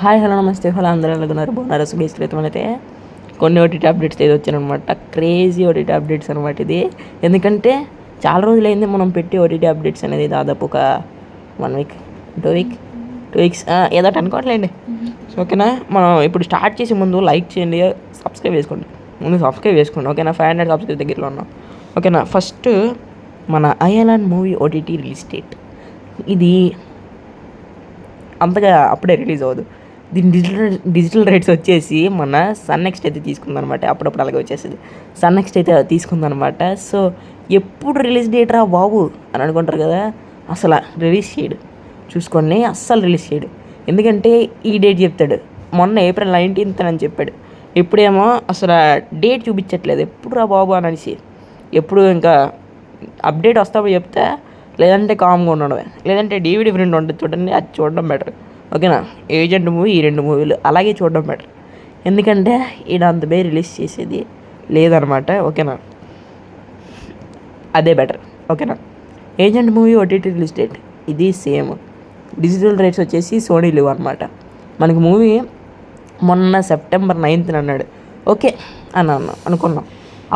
Hi hello నమస్తే hello అందరూ ఎలాగున్నారు బాగున్నారు. బేసిక్లీ అయితే కొన్ని ఓటీటీ అప్డేట్స్ ఏదో వచ్చానమాట. క్రేజీ ఓటీటీ అప్డేట్స్ అనమాట ఇది. ఎందుకంటే చాలా రోజులైంది మనం పెట్టి ఓటీటీ అప్డేట్స్ అనేది, దాదాపు ఒక 1 వీక్ 2 వీక్స్ ఏదో అనుకోవట్లేండి. ఓకేనా, మనం ఇప్పుడు స్టార్ట్ చేసే ముందు లైక్ చేయండి, సబ్స్క్రైబ్ చేసుకోండి. ముందు సబ్స్క్రైబ్ చేసుకోండి. ఓకేనా, 500 సబ్స్క్రైబ్ దగ్గరలో ఉన్నాం. ఓకేనా, ఫస్ట్ మన Ayalaan movie OTT release date ఇది అంతగా అప్పుడే రిలీజ్ అవ్వదు. దీని డిజిటల్ రైట్స్ వచ్చేసి మన సన్ నెక్స్ట్ అయితే తీసుకుందనమాట. అప్పుడప్పుడు అలాగే వచ్చేసింది. సన్ నెక్స్ట్ అయితే తీసుకుందనమాట. సో ఎప్పుడు రిలీజ్ డేట్ రా బాబు అని అనుకుంటారు కదా, అసలు రిలీజ్ చేయడు. చూసుకోండి, అస్సలు రిలీజ్ చేయడు. ఎందుకంటే ఈ డేట్ చెప్తాడు, మొన్న April 19th అని చెప్పాడు. ఇప్పుడేమో అసలు డేట్ చూపించట్లేదు. ఎప్పుడు రా బాబు అని అనేసి, ఎప్పుడు ఇంకా అప్డేట్ వస్తాప్పుడు చెప్తే, లేదంటే కామ్గా ఉండడమే, లేదంటే DVD ప్రింట్ ఉంటుంది చూడండి, అది చూడడం బెటర్. ఓకేనా, ఏజెంట్ మూవీ, ఈ 2 మూవీలు అలాగే చూడడం బెటర్. ఎందుకంటే ఈడ అంత బే రిలీజ్ చేసేది లేదనమాట. ఓకేనా, అదే బెటర్. ఓకేనా, agent movie OTT release date ఇది సేమ్. డిజిటల్ రైట్స్ వచ్చేసి సోనీ లివ్ అనమాట. మనకి మూవీ మొన్న September 9th అన్నాడు. ఓకే అని అనుకున్నాం.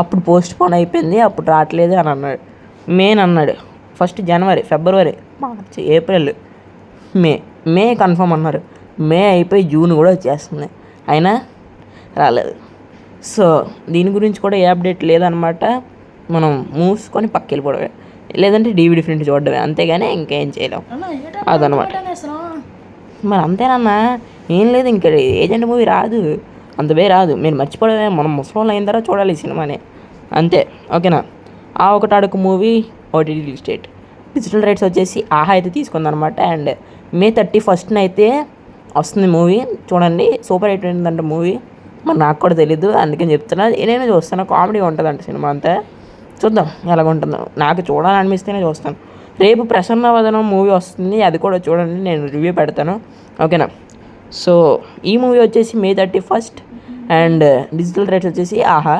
అప్పుడు పోస్ట్ పోన్ అయిపోయింది, అప్పుడు రావట్లేదు అని అన్నాడు. అన్నాడు first January, February, March, April, మే కన్ఫర్మ్ అన్నారు. మే అయిపోయి జూన్ కూడా వచ్చేస్తుంది, అయినా రాలేదు. సో దీని గురించి కూడా ఏ అప్డేట్ లేదనమాట. మనం మూసుకొని పక్క వెళ్ళిపోవడమే, లేదంటే DVD ప్రింట్ చూడడమే, అంతేగాని ఇంకేం చేయలేం అదనమాట. మరి అంతేనన్నా, ఏం లేదు. ఇంకా ఏజెంట్ మూవీ రాదు, అంత రాదు. మీరు మర్చిపోవడమే, మనం ముసలోళ్ళు అయిన తర్వాత చూడాలి ఈ సినిమాని, అంతే. ఓకేనా, ఆ ఒకటి అడుగు movie OTT release date, digital rights వచ్చేసి ఆహా అయితే తీసుకుందనమాట. అండ్ May 31st అయితే వస్తుంది మూవీ. చూడండి, సూపర్ హిట్ ఏంటంటే మూవీ. మరి నాకు కూడా తెలీదు, అందుకని చెప్తున్నా. నేనే చూస్తాను, కామెడీ ఉంటుందంట సినిమా అంతా. చూద్దాం ఎలాగుంటుందో. నాకు చూడాలనిపిస్తేనే చూస్తాను. రేపు ప్రసన్న వదనం మూవీ వస్తుంది, అది కూడా చూడండి, నేను రివ్యూ పెడతాను. ఓకేనా, సో ఈ మూవీ వచ్చేసి May 31st and digital rights వచ్చేసి ఆహా.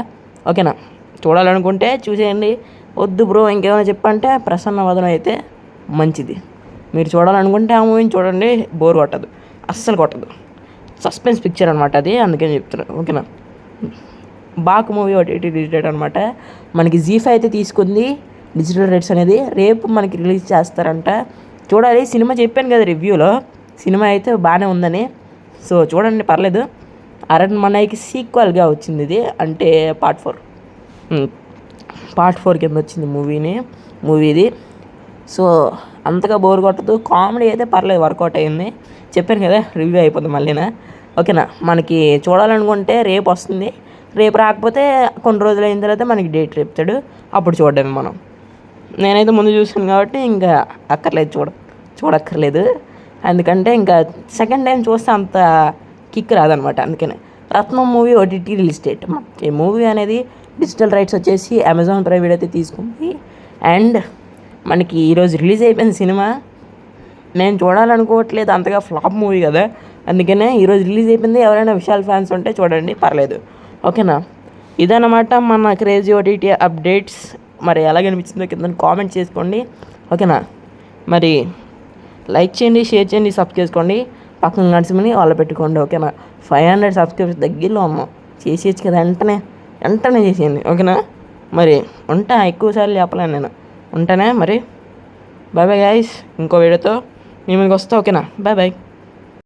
ఓకేనా, చూడాలనుకుంటే చూసేయండి. వద్దు బ్రో ఇంకేమైనా చెప్పంటే ప్రసన్న వదనం అయితే మంచిది. మీరు చూడాలనుకుంటే ఆ మూవీని చూడండి, బోర్ కొట్టదు, అస్సలు కొట్టదు. సస్పెన్స్ పిక్చర్ అనమాట అది, అందుకని చెప్తున్నాను. ఓకేనా, Baak movie OTT release date అనమాట. మనకి ZEE5 అయితే తీసుకుంది డిజిటల్ రైట్స్ అనేది. రేపు మనకి రిలీజ్ చేస్తారంట. చూడాలి. సినిమా చెప్పాను కదా రివ్యూలో, సినిమా అయితే బాగానే ఉందని. సో చూడండి, పర్లేదు. అరణ్మనైకి సీక్వెల్గా వచ్చింది ఇది, అంటే పార్ట్ 4 కింద వచ్చింది మూవీ ఇది. సో అంతగా బోర్ కొట్టదు, కామెడీ అయితే పర్లేదు, వర్కౌట్ అయ్యింది. చెప్పాను కదా రివ్యూ అయిపోతుంది మళ్ళీనా. ఓకేనా, మనకి చూడాలనుకుంటే రేపు వస్తుంది. రేపు రాకపోతే కొన్ని రోజులు అయిన తర్వాత మనకి డేట్ చెప్తాడు, అప్పుడు చూడడమే మనం. నేనైతే ముందు చూసాను కాబట్టి ఇంకా చూడక్కర్లేదు. ఎందుకంటే ఇంకా సెకండ్ టైం చూస్తే అంత కిక్ రాదనమాట. అందుకనే రత్నం మూవీ ఓటీటీ రిలీజ్ డేట్. ఈ మూవీ అనేది డిజిటల్ రైట్స్ వచ్చేసి అమెజాన్ ప్రైమ్ అయితే తీసుకుంది. అండ్ మనకి ఈరోజు రిలీజ్ అయిపోయింది సినిమా. నేను చూడాలనుకోవట్లేదు, అంతగా ఫ్లాప్ మూవీ కదా, అందుకనే ఈరోజు రిలీజ్ అయిపోయింది. ఎవరైనా విశాల్ ఫ్యాన్స్ ఉంటే చూడండి, పర్లేదు. ఓకేనా, ఇదన్నమాట మన క్రేజీ ఓటీటీ అప్డేట్స్. మరి ఎలాగనిపించిందో కింద కామెంట్ చేసుకోండి. ఓకేనా, మరి లైక్ చేయండి, షేర్ చేయండి, సబ్స్క్రైబ్ చేసుకోండి, పక్కన నడిచిమని వాళ్ళు పెట్టుకోండి. ఓకేనా, 500 సబ్స్క్రైబర్స్ దగ్గరలో ఉన్నాం. చేసేయచ్చు కదా, వెంటనే చేసేయండి. ఓకేనా, మరి ఉంటా, ఎక్కువసార్లు చెప్పలేను నేను. ఉంటానే మరి. బాయ్ బాయ్ గైస్, ఇంకో వీడియోతో మీ ముందుకు వస్తా. ఓకేనా, బాయ్ బాయ్.